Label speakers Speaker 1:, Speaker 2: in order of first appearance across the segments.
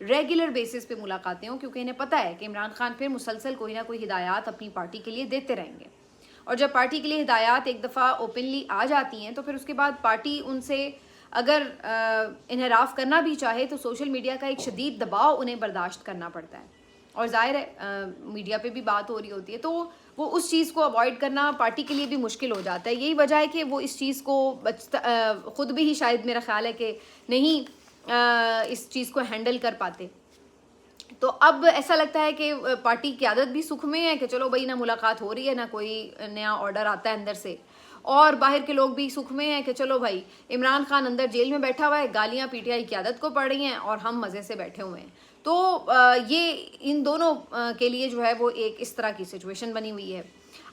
Speaker 1: Regular basis پہ ملاقاتیں ہوں، کیونکہ انہیں پتہ ہے کہ عمران خان پھر مسلسل کوئی نہ کوئی ہدایات اپنی پارٹی کے لیے دیتے رہیں گے، اور جب پارٹی کے لیے ہدایات ایک دفعہ اوپنلی آ جاتی ہیں تو پھر اس کے بعد پارٹی ان سے اگر انحراف کرنا بھی چاہے تو سوشل میڈیا کا ایک شدید دباؤ انہیں برداشت کرنا پڑتا ہے، اور ظاہر ہے میڈیا پہ بھی بات ہو رہی ہوتی ہے، تو وہ اس چیز کو اوائڈ کرنا پارٹی کے لیے بھی مشکل ہو جاتا ہے. یہی وجہ ہے کہ وہ اس چیز کو خود بھی ہی شاید میرا خیال ہے کہ نہیں اس چیز کو ہینڈل کر پاتے. تو اب ایسا لگتا ہے کہ پارٹی قیادت بھی سکھ میں ہے کہ چلو بھائی نہ ملاقات ہو رہی ہے، نہ کوئی نیا آرڈر آتا ہے اندر سے، اور باہر کے لوگ بھی سکھ میں ہیں کہ چلو بھائی عمران خان اندر جیل میں بیٹھا ہوا ہے، گالیاں پی ٹی آئی قیادت کو پڑ رہی ہیں اور ہم مزے سے بیٹھے ہوئے ہیں. تو یہ ان دونوں کے لیے جو ہے وہ ایک اس طرح کی سچویشن بنی ہوئی ہے.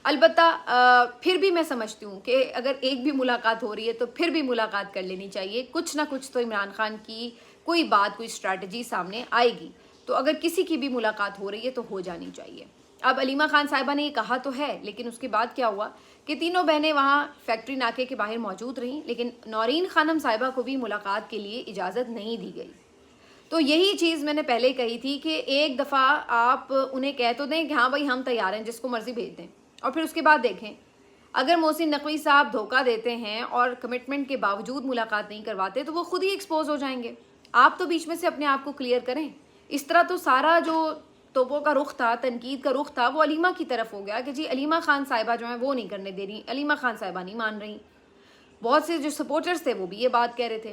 Speaker 1: البتہ پھر بھی میں سمجھتی ہوں کہ اگر ایک بھی ملاقات ہو رہی ہے تو پھر بھی ملاقات کر لینی چاہیے. کچھ نہ کچھ تو عمران خان کی کوئی بات، کوئی اسٹریٹجی سامنے آئے گی، تو اگر کسی کی بھی ملاقات ہو رہی ہے تو ہو جانی چاہیے. اب علیمہ خان صاحبہ نے یہ کہا تو ہے، لیکن اس کے بعد کیا ہوا کہ تینوں بہنیں وہاں فیکٹری ناکے کے باہر موجود رہیں، لیکن نورین خانم صاحبہ کو بھی ملاقات کے لیے اجازت نہیں دی گئی. تو یہی چیز میں نے پہلے کہی تھی کہ ایک دفعہ آپ انہیں کہہ تو دیں کہ ہاں بھائی ہم تیار ہیں، جس کو مرضی بھیج دیں، اور پھر اس کے بعد دیکھیں. اگر محسن نقوی صاحب دھوکہ دیتے ہیں اور کمٹمنٹ کے باوجود ملاقات نہیں کرواتے تو وہ خود ہی ایکسپوز ہو جائیں گے. آپ تو بیچ میں سے اپنے آپ کو کلیئر کریں. اس طرح تو سارا جو توپوں کا رخ تھا، تنقید کا رخ تھا، وہ علیمہ کی طرف ہو گیا کہ جی علیمہ خان صاحبہ جو ہیں وہ نہیں کرنے دے رہی، علیمہ خان صاحبہ نہیں مان رہی. بہت سے جو سپورٹرز تھے وہ بھی یہ بات کہہ رہے تھے.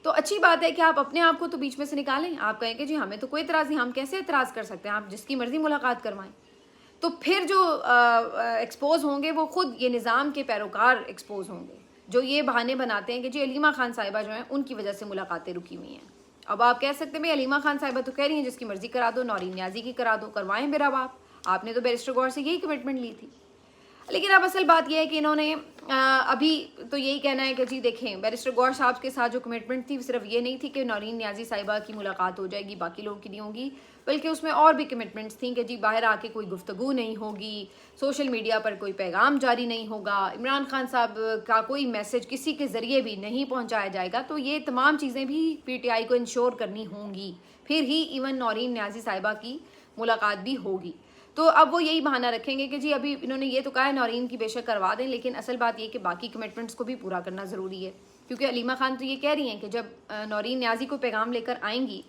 Speaker 1: تو اچھی بات ہے کہ آپ اپنے آپ کو تو بیچ میں سے نکالیں. آپ کہیں کہ جی ہمیں تو کوئی اعتراض نہیں، ہم کیسے اعتراض کر سکتے ہیں، آپ جس کی مرضی ملاقات کروائیں. تو پھر جو ایکسپوز ہوں گے وہ خود یہ نظام کے پیروکار ایکسپوز ہوں گے، جو یہ بہانے بناتے ہیں کہ جی علیمہ خان صاحبہ جو ہیں ان کی وجہ سے ملاقاتیں رکی ہوئی ہیں. اب آپ کہہ سکتے ہیں بھائی علیمہ خان صاحبہ تو کہہ رہی ہیں جس کی مرضی کرا دو، نورین نیازی کی کرا دو، کروائیں میرا باپ، آپ نے تو بیرسٹر گور سے یہی کمٹمنٹ لی تھی. لیکن اب اصل بات یہ ہے کہ انہوں نے ابھی تو یہی کہنا ہے کہ جی دیکھیں بیرسٹر گور صاحب کے ساتھ جو کمٹمنٹ تھی صرف یہ نہیں تھی کہ نورین نیازی صاحبہ کی ملاقات ہو جائے گی، باقی لوگوں کی نہیں ہوگی، بلکہ اس میں اور بھی کمٹمنٹس تھیں کہ جی باہر آ کے کوئی گفتگو نہیں ہوگی، سوشل میڈیا پر کوئی پیغام جاری نہیں ہوگا، عمران خان صاحب کا کوئی میسج کسی کے ذریعے بھی نہیں پہنچایا جائے گا. تو یہ تمام چیزیں بھی پی ٹی آئی کو انشور کرنی ہوں گی، پھر ہی ایون نورین نیازی صاحبہ کی ملاقات بھی ہوگی. تو اب وہ یہی بہانہ رکھیں گے کہ جی ابھی انہوں نے یہ تو کہا ہے نورین کی بے شک کروا دیں، لیکن اصل بات یہ کہ باقی کمٹمنٹس کو بھی پورا کرنا ضروری ہے. کیونکہ علیمہ خان تو یہ کہہ رہی ہیں کہ جب نورین نیازی کو پیغام لے کر آئیں گی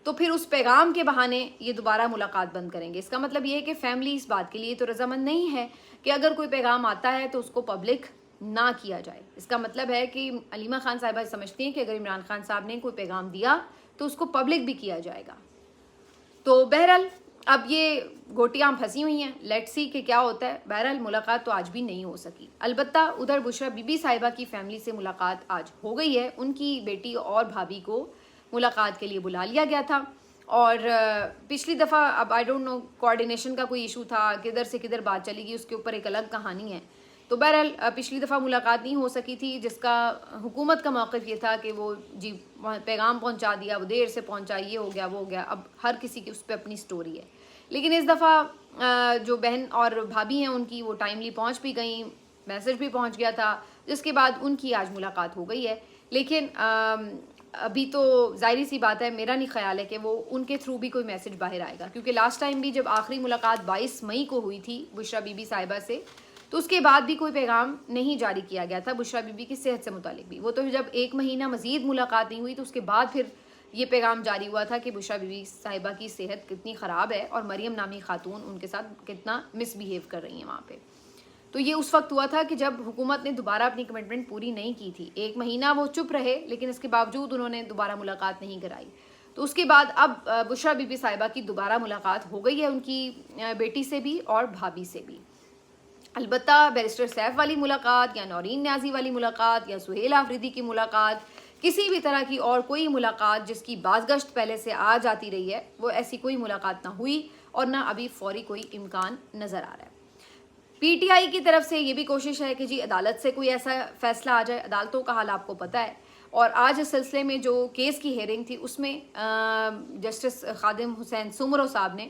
Speaker 1: تو پھر اس پیغام کے بہانے یہ دوبارہ ملاقات بند کریں گے. اس کا مطلب یہ ہے کہ فیملی اس بات کے لیے تو رضامند نہیں ہے کہ اگر کوئی پیغام آتا ہے تو اس کو پبلک نہ کیا جائے. اس کا مطلب ہے کہ علیمہ خان صاحبہ سمجھتی ہیں کہ اگر عمران خان صاحب نے کوئی پیغام دیا تو اس کو پبلک بھی کیا جائے گا. تو بہرحال اب یہ گوٹیاں پھنسی ہوئی ہیں، لیٹ سی کہ کیا ہوتا ہے. بہرحال ملاقات تو آج بھی نہیں ہو سکی. البتہ ادھر بشرا بی بی صاحبہ کی فیملی سے ملاقات آج ہو گئی ہے. ان کی بیٹی اور بھابھی کو ملاقات کے لیے بلا لیا گیا تھا، اور پچھلی دفعہ اب آئی ڈونٹ نو کوآرڈینیشن کا کوئی ایشو تھا، کدھر سے کدھر بات چلی گئی، اس کے اوپر ایک الگ کہانی ہے. تو بہرحال پچھلی دفعہ ملاقات نہیں ہو سکی تھی، جس کا حکومت کا موقف یہ تھا کہ وہ جی پیغام پہنچا دیا، وہ دیر سے پہنچا، یہ ہو گیا وہ ہو گیا. اب ہر کسی کی اس پہ اپنی سٹوری ہے. لیکن اس دفعہ جو بہن اور بھابھی ہیں ان کی وہ ٹائملی پہنچ بھی گئیں، میسج بھی پہنچ گیا تھا، جس کے بعد ان کی آج ملاقات ہو گئی ہے. لیکن ابھی تو ظاہری سی بات ہے، میرا نہیں خیال ہے کہ وہ ان کے تھرو بھی کوئی میسج باہر آئے گا، کیونکہ لاسٹ ٹائم بھی جب آخری ملاقات 22 مئی کو ہوئی تھی بشرا بی بی صاحبہ سے، تو اس کے بعد بھی کوئی پیغام نہیں جاری کیا گیا تھا بشرا بی بی کی صحت سے متعلق بھی. وہ تو جب ایک مہینہ مزید ملاقات نہیں ہوئی تو اس کے بعد پھر یہ پیغام جاری ہوا تھا کہ بشرا بی بی صاحبہ کی صحت کتنی خراب ہے اور مریم نامی خاتون ان کے ساتھ کتنا مس بیہیو کر رہی ہیں وہاں پہ. تو یہ اس وقت ہوا تھا کہ جب حکومت نے دوبارہ اپنی کمٹمنٹ پوری نہیں کی تھی. ایک مہینہ وہ چپ رہے، لیکن اس کے باوجود انہوں نے دوبارہ ملاقات نہیں کرائی. تو اس کے بعد اب بشرا بی بی صاحبہ کی دوبارہ ملاقات ہو گئی ہے ان کی بیٹی سے بھی اور بھابھی سے بھی. البتہ بیرسٹر سیف والی ملاقات یا نورین نیازی والی ملاقات یا سہیل آفریدی کی ملاقات، کسی بھی طرح کی اور کوئی ملاقات جس کی بازگشت پہلے سے آ جاتی رہی ہے، وہ ایسی کوئی ملاقات نہ ہوئی اور نہ ابھی فوری کوئی امکان نظر آ رہا ہے. پی ٹی آئی کی طرف سے یہ بھی کوشش ہے کہ جی عدالت سے کوئی ایسا فیصلہ آ جائے. عدالتوں کا حال آپ کو پتہ ہے، اور آج اس سلسلے میں جو کیس کی ہیئرنگ تھی اس میں جسٹس خادم حسین سمرو صاحب نے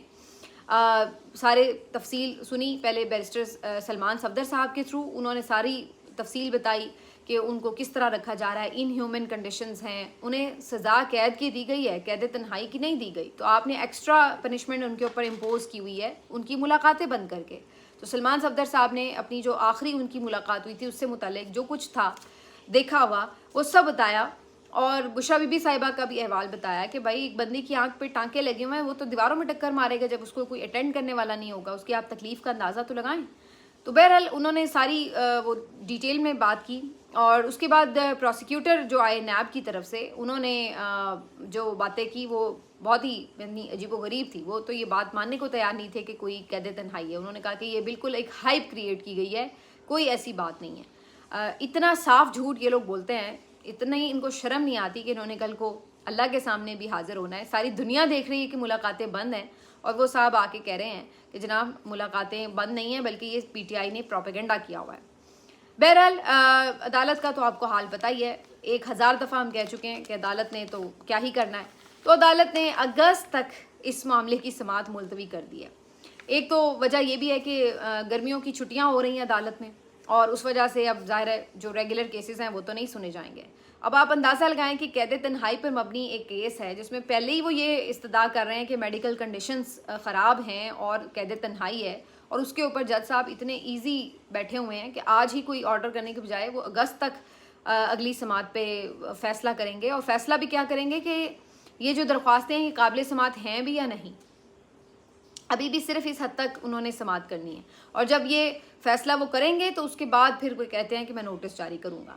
Speaker 1: سارے تفصیل سنی. پہلے بیرسٹر سلمان صفدر صاحب کے تھرو انہوں نے ساری تفصیل بتائی کہ ان کو کس طرح رکھا جا رہا ہے، ان ہیومن کنڈیشنز ہیں، انہیں سزا قید کی دی گئی ہے، قید تنہائی کی نہیں دی گئی، تو آپ نے ایکسٹرا پنشمنٹ ان کے اوپر امپوز کی ہوئی ہے ان کی ملاقاتیں بند کر کے۔ تو سلمان صفدر صاحب نے اپنی جو آخری ان کی ملاقات ہوئی تھی اس سے متعلق جو کچھ تھا دیکھا ہوا وہ سب بتایا، اور بشرا بی بی صاحبہ کا بھی احوال بتایا کہ بھائی ایک بندے کی آنکھ پہ ٹانکے لگے ہوئے ہیں، وہ تو دیواروں میں ٹکر مارے گا جب اس کو کوئی اٹینڈ کرنے والا نہیں ہوگا، اس کی آپ تکلیف کا اندازہ تو لگائیں۔ تو بہرحال انہوں نے ساری وہ ڈیٹیل میں بات کی، اور اس کے بعد پروسیکیوٹر جو آئے نیب کی طرف سے، انہوں نے جو باتیں کی وہ بہت ہی یعنی عجیب و غریب تھی۔ وہ تو یہ بات ماننے کو تیار نہیں تھے کہ کوئی قید تنہائی ہے، انہوں نے کہا کہ یہ بالکل ایک ہائپ کریٹ کی گئی ہے، کوئی ایسی بات نہیں ہے۔ اتنا صاف جھوٹ یہ لوگ بولتے ہیں، اتنا ہی ان کو شرم نہیں آتی کہ انہوں نے کل کو اللہ کے سامنے بھی حاضر ہونا ہے، ساری دنیا دیکھ رہی ہے کہ ملاقاتیں بند ہیں، اور وہ صاحب آ کے کہہ رہے ہیں کہ جناب ملاقاتیں بند نہیں ہیں بلکہ یہ پی ٹی آئی نے پروپیگنڈا کیا ہوا ہے۔ بہرحال عدالت کا تو آپ کو حال پتہ ہی ہے، 1000 دفعہ ہم کہہ چکے ہیں کہ عدالت نے تو کیا ہی کرنا ہے۔ تو عدالت نے اگست تک اس معاملے کی سماعت ملتوی کر دی ہے۔ ایک تو وجہ یہ بھی ہے کہ گرمیوں کی چھٹیاں ہو رہی ہیں عدالت میں، اور اس وجہ سے اب ظاہر ہے جو ریگولر کیسز ہیں وہ تو نہیں سنے جائیں گے۔ اب آپ اندازہ لگائیں کہ قید تنہائی پر مبنی ایک کیس ہے جس میں پہلے ہی وہ یہ استدعا کر رہے ہیں کہ میڈیکل کنڈیشنز خراب ہیں اور قید تنہائی ہے، اور اس کے اوپر جج صاحب اتنے ایزی بیٹھے ہوئے ہیں کہ آج ہی کوئی آرڈر کرنے کے بجائے وہ اگست تک اگلی سماعت پہ فیصلہ کریں گے، اور فیصلہ بھی کیا کریں گے کہ یہ جو درخواستیں ہیں یہ قابل سماعت ہیں بھی یا نہیں۔ ابھی بھی صرف اس حد تک انہوں نے سماعت کرنی ہے، اور جب یہ فیصلہ وہ کریں گے تو اس کے بعد پھر کوئی کہتے ہیں کہ میں نوٹس جاری کروں گا۔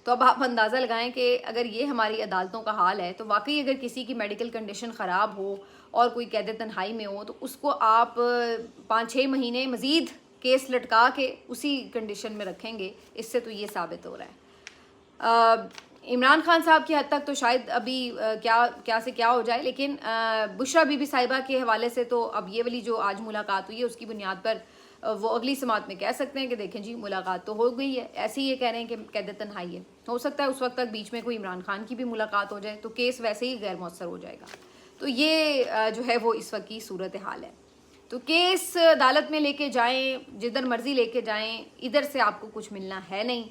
Speaker 1: تو اب آپ اندازہ لگائیں کہ اگر یہ ہماری عدالتوں کا حال ہے تو واقعی اگر کسی کی میڈیکل کنڈیشن خراب ہو اور کوئی قید تنہائی میں ہو تو اس کو آپ 5-6 مہینے مزید کیس لٹکا کے اسی کنڈیشن میں رکھیں گے، اس سے تو یہ ثابت ہو رہا ہے۔ عمران خان صاحب کی حد تک تو شاید ابھی کیا سے کیا ہو جائے، لیکن بشرا بی بی صاحبہ کے حوالے سے تو اب یہ والی جو آج ملاقات ہوئی ہے اس کی بنیاد پر وہ اگلی سماعت میں کہہ سکتے ہیں کہ دیکھیں جی ملاقات تو ہو گئی ہے، ایسے ہی یہ کہہ رہے ہیں کہ قید تنہائی ہے، ہو سکتا ہے اس وقت تک بیچ میں کوئی عمران خان کی بھی ملاقات ہو جائے تو کیس ویسے ہی غیر مؤثر ہو جائے گا۔ تو یہ جو ہے وہ اس وقت کی صورتحال ہے۔ تو کیس عدالت میں لے کے جائیں، جدھر مرضی لے کے جائیں، ادھر سے آپ کو کچھ ملنا ہے نہیں۔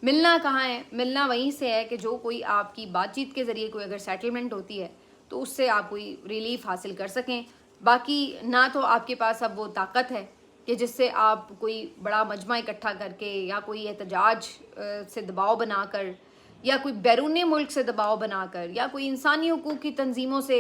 Speaker 1: ملنا کہاں ہے؟ ملنا وہیں سے ہے کہ جو کوئی آپ کی بات چیت کے ذریعے کوئی اگر سیٹلمنٹ ہوتی ہے تو اس سے آپ کوئی ریلیف حاصل کر سکیں۔ باقی نہ تو آپ کے پاس اب وہ طاقت ہے کہ جس سے آپ کوئی بڑا مجمع اکٹھا کر کے یا کوئی احتجاج سے دباؤ بنا کر یا کوئی بیرون ملک سے دباؤ بنا کر یا کوئی انسانی حقوق کی تنظیموں سے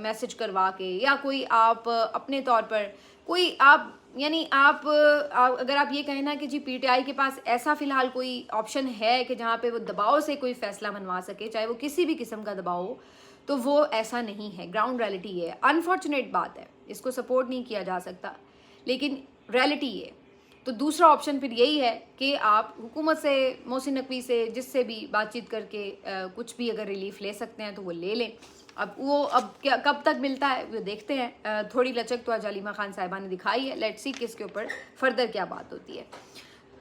Speaker 1: میسج کروا کے یا کوئی آپ اپنے طور پر کوئی آپ اگر آپ یہ کہیں نا کہ جی پی ٹی آئی کے پاس ایسا فی الحال کوئی آپشن ہے کہ جہاں پہ وہ دباؤ سے کوئی فیصلہ منوا سکے، چاہے وہ کسی بھی قسم کا دباؤ ہو، تو وہ ایسا نہیں ہے۔ گراؤنڈ ریئلٹی یہ ہے، انفارچونیٹ بات ہے، اس کو سپورٹ نہیں کیا جا سکتا، لیکن ریئلٹی یہ۔ تو دوسرا آپشن پھر یہی ہے کہ آپ حکومت سے، محسن نقوی سے، جس سے بھی بات چیت کر کے کچھ بھی اگر ریلیف لے سکتے ہیں تو وہ لے لیں۔ اب کب تک ملتا ہے وہ دیکھتے ہیں۔ تھوڑی لچک تو آج علیمہ خان صاحبہ نے دکھائی ہے، لیٹس سی کہ اس کے اوپر فردر کیا بات ہوتی ہے۔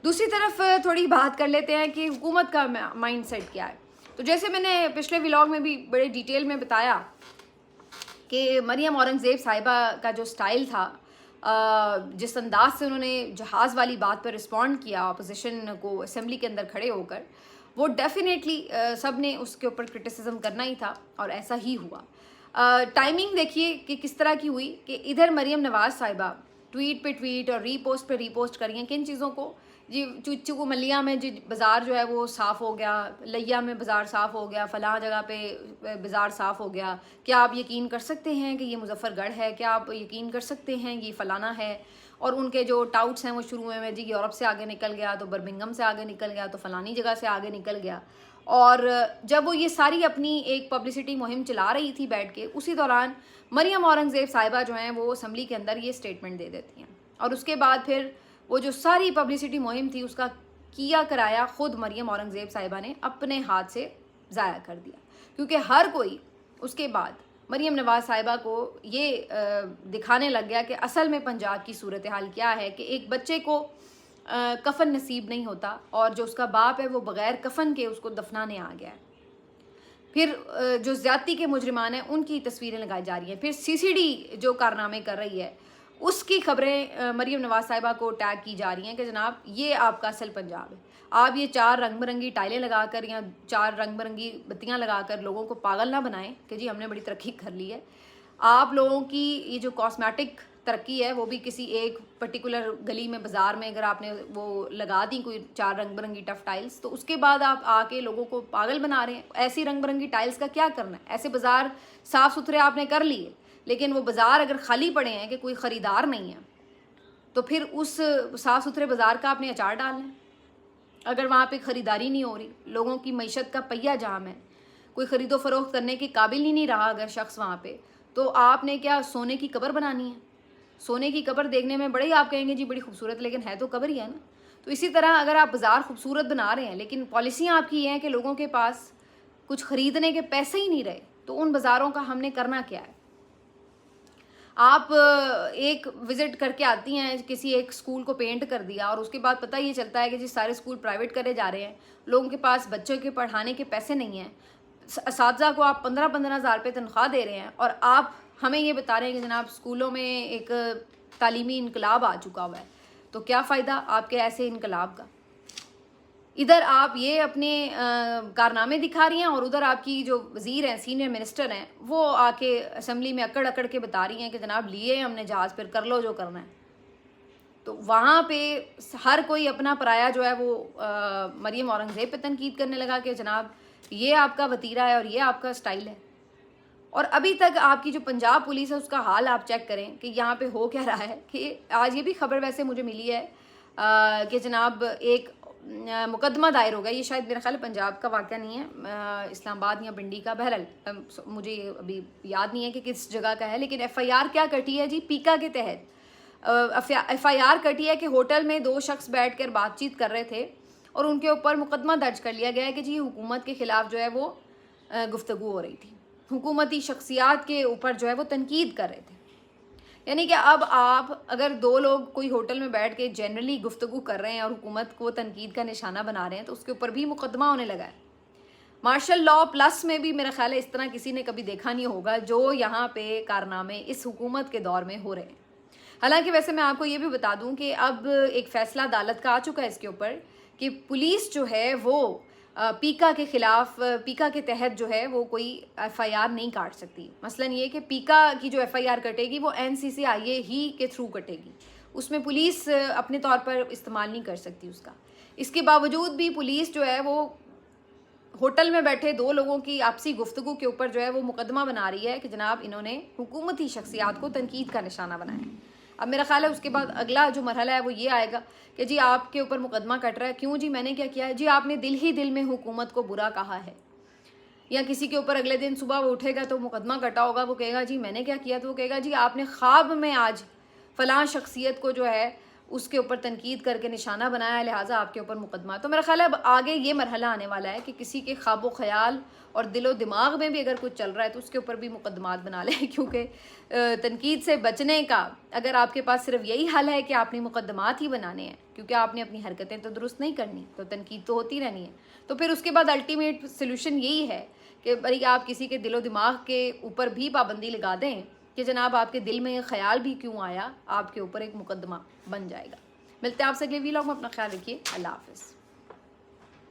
Speaker 1: دوسری طرف تھوڑی بات کر لیتے ہیں کہ حکومت کا مائنڈ سیٹ کیا ہے۔ تو جیسے میں نے پچھلے ولاگ میں بھی بڑے ڈیٹیل میں بتایا کہ مریم اورنگزیب صاحبہ کا جو سٹائل تھا، جس انداز سے انہوں نے جہاز والی بات پر رسپونڈ کیا اپوزیشن کو اسمبلی کے اندر کھڑے ہو کر، وہ ڈیفینیٹلی سب نے اس کے اوپر کرٹیسزم کرنا ہی تھا، اور ایسا ہی ہوا۔ ٹائمنگ دیکھیے کہ کس طرح کی ہوئی کہ ادھر مریم نواز صاحبہ ٹویٹ پہ ٹویٹ اور ری پوسٹ پہ ری پوسٹ کر رہی ہیں کن چیزوں کو؟ جی چچو کو ملیا میں جی بازار جو ہے وہ صاف ہو گیا، لیا میں بازار صاف ہو گیا، فلاں جگہ پہ بازار صاف ہو گیا، کیا آپ یقین کر سکتے ہیں کہ یہ مظفر گڑھ ہے؟ کیا آپ یقین کر سکتے ہیں یہ فلانا ہے؟ اور ان کے جو ٹاؤٹس ہیں وہ شروع میں جی یورپ سے آگے نکل گیا، تو برمنگم سے آگے نکل گیا، تو فلانی جگہ سے آگے نکل گیا۔ اور جب وہ یہ ساری اپنی ایک پبلسٹی مہم چلا رہی تھی بیٹھ کے، اسی دوران مریم اورنگزیب صاحبہ جو ہیں وہ اسمبلی کے اندر یہ سٹیٹمنٹ دے دیتی ہیں، اور اس کے بعد پھر وہ جو ساری پبلسٹی مہم تھی اس کا کیا کرایا خود مریم اورنگزیب صاحبہ نے اپنے ہاتھ سے ضائع کر دیا، کیونکہ ہر کوئی اس کے بعد مریم نواز صاحبہ کو یہ دکھانے لگ گیا کہ اصل میں پنجاب کی صورتحال کیا ہے، کہ ایک بچے کو کفن نصیب نہیں ہوتا اور جو اس کا باپ ہے وہ بغیر کفن کے اس کو دفنانے آ گیا ہے۔ پھر جو زیادتی کے مجرمان ہیں ان کی تصویریں لگائی جا رہی ہیں، پھر سی سی ڈی جو کارنامے کر رہی ہے اس کی خبریں مریم نواز صاحبہ کو ٹیگ کی جا رہی ہیں کہ جناب یہ آپ کا اصل پنجاب ہے۔ آپ یہ 4 رنگ برنگی ٹائلیں لگا کر یا 4 رنگ برنگی بتیاں لگا کر لوگوں کو پاگل نہ بنائیں کہ جی ہم نے بڑی ترقی کر لی ہے. آپ لوگوں کی یہ جو کاسمیٹک ترقی ہے وہ بھی کسی ایک پرٹیکولر گلی میں بازار میں اگر آپ نے وہ لگا دی کوئی 4 رنگ برنگی ٹف ٹائلز, تو اس کے بعد آپ آ کے لوگوں کو پاگل بنا رہے ہیں. ایسی رنگ برنگی ٹائلز کا کیا کرنا ہے؟ ایسے بازار صاف ستھرے آپ نے کر لیے, لیکن وہ بازار اگر خالی پڑے ہیں کہ کوئی خریدار نہیں ہے, تو پھر اس صاف ستھرے بازار کا آپ نے اچار ڈالنا ہے. اگر وہاں پہ خریداری نہیں ہو رہی, لوگوں کی معیشت کا پہیہ جام ہے, کوئی خرید و فروخت کرنے کے قابل ہی نہیں رہا اگر شخص وہاں پہ, تو آپ نے کیا سونے کی قبر بنانی ہے؟ سونے کی قبر دیکھنے میں بڑے ہی آپ کہیں گے جی بڑی خوبصورت, لیکن ہے تو قبر ہی ہے نا. تو اسی طرح اگر آپ بازار خوبصورت بنا رہے ہیں لیکن پالیسیاں آپ کی یہ ہیں کہ لوگوں کے پاس کچھ خریدنے کے پیسے ہی نہیں رہے, تو ان بازاروں کا ہم نے کرنا کیا ہے؟ آپ ایک وزٹ کر کے آتی ہیں, کسی ایک سکول کو پینٹ کر دیا اور اس کے بعد پتہ یہ چلتا ہے کہ جی سارے سکول پرائیویٹ کرے جا رہے ہیں, لوگوں کے پاس بچوں کے پڑھانے کے پیسے نہیں ہیں, اساتذہ کو آپ 15-15 ہزار روپے تنخواہ دے رہے ہیں, اور آپ ہمیں یہ بتا رہے ہیں کہ جناب اسکولوں میں ایک تعلیمی انقلاب آ چکا ہوا ہے. تو کیا فائدہ آپ کے ایسے انقلاب کا؟ ادھر آپ یہ اپنے کارنامے دکھا رہی ہیں اور ادھر آپ کی جو وزیر ہیں, سینئر منسٹر ہیں, وہ آ کے اسمبلی میں اکڑ اکڑ کے بتا رہی ہیں کہ جناب لیے ہم نے جہاز, پھر کر لو جو کرنا ہے. تو وہاں پہ ہر کوئی اپنا پرایا جو ہے وہ مریم اورنگزیب پہ تنقید کرنے لگا کہ جناب یہ آپ کا وتیرہ ہے اور یہ آپ کا سٹائل ہے. اور ابھی تک آپ کی جو پنجاب پولیس ہے اس کا حال آپ چیک کریں کہ یہاں پہ ہو کیا رہا ہے. کہ آج یہ بھی خبر ویسے مجھے ملی ہے کہ جناب ایک مقدمہ دائر ہوگا, یہ شاید میرا خیال ہے پنجاب کا واقعہ نہیں ہے, اسلام آباد یا پنڈی کا, بہرحال مجھے ابھی یاد نہیں ہے کہ کس جگہ کا ہے, لیکن ایف آئی آر کیا کٹی ہے جی پیکا کے تحت. ایف آئی آر کٹی ہے کہ ہوٹل میں 2 شخص بیٹھ کر بات چیت کر رہے تھے اور ان کے اوپر مقدمہ درج کر لیا گیا ہے کہ جی حکومت کے خلاف جو ہے وہ گفتگو ہو رہی تھی, حکومتی شخصیات کے اوپر جو ہے وہ تنقید کر رہے تھے. یعنی کہ اب آپ اگر 2 لوگ کوئی ہوٹل میں بیٹھ کے جنرلی گفتگو کر رہے ہیں اور حکومت کو تنقید کا نشانہ بنا رہے ہیں, تو اس کے اوپر بھی مقدمہ ہونے لگا ہے. مارشل لاء پلس میں بھی میرا خیال ہے اس طرح کسی نے کبھی دیکھا نہیں ہوگا جو یہاں پہ کارنامے اس حکومت کے دور میں ہو رہے ہیں. حالانکہ ویسے میں آپ کو یہ بھی بتا دوں کہ اب ایک فیصلہ عدالت کا آ چکا ہے اس کے اوپر کہ پولیس جو ہے وہ پیکا کے خلاف, پیکا کے تحت جو ہے وہ کوئی ایف آئی آر نہیں کاٹ سکتی. مثلاً یہ کہ پیکا کی جو ایف آئی آر کٹے گی وہ این سی سی آئی اے ہی کے تھرو کٹے گی, اس میں پولیس اپنے طور پر استعمال نہیں کر سکتی اس کا. اس کے باوجود بھی پولیس جو ہے وہ ہوٹل میں بیٹھے 2 لوگوں کی آپسی گفتگو کے اوپر جو ہے وہ مقدمہ بنا رہی ہے کہ جناب انہوں نے حکومتی شخصیات کو تنقید کا نشانہ بنایا. اب میرا خیال ہے اس کے بعد اگلا جو مرحلہ ہے وہ یہ آئے گا کہ جی آپ کے اوپر مقدمہ کٹ رہا ہے, کیوں جی میں نے کیا کیا ہے؟ جی آپ نے دل ہی دل میں حکومت کو برا کہا ہے. یا کسی کے اوپر اگلے دن صبح وہ اٹھے گا تو مقدمہ کٹا ہوگا, وہ کہے گا جی میں نے کیا کیا, تو وہ کہے گا جی آپ نے خواب میں آج فلاں شخصیت کو جو ہے اس کے اوپر تنقید کر کے نشانہ بنایا ہے, لہٰذا آپ کے اوپر مقدمہ. تو میرا خیال ہے اب آگے یہ مرحلہ آنے والا ہے کہ کسی کے خواب و خیال اور دل و دماغ میں بھی اگر کچھ چل رہا ہے تو اس کے اوپر بھی مقدمات بنا لیں, کیونکہ تنقید سے بچنے کا اگر آپ کے پاس صرف یہی حل ہے کہ آپ نے مقدمات ہی بنانے ہیں کیونکہ آپ نے اپنی حرکتیں تو درست نہیں کرنی, تو تنقید تو ہوتی رہنی ہے, تو پھر اس کے بعد الٹیمیٹ سلوشن یہی ہے کہ بھائی آپ کسی کے دل و دماغ کے اوپر بھی پابندی لگا دیں کہ جناب آپ کے دل میں یہ خیال بھی کیوں آیا, آپ کے اوپر ایک مقدمہ بن جائے گا. ملتے ہیں آپ سے اگلے ویلاگ میں, اپنا خیال رکھیے, اللہ حافظ.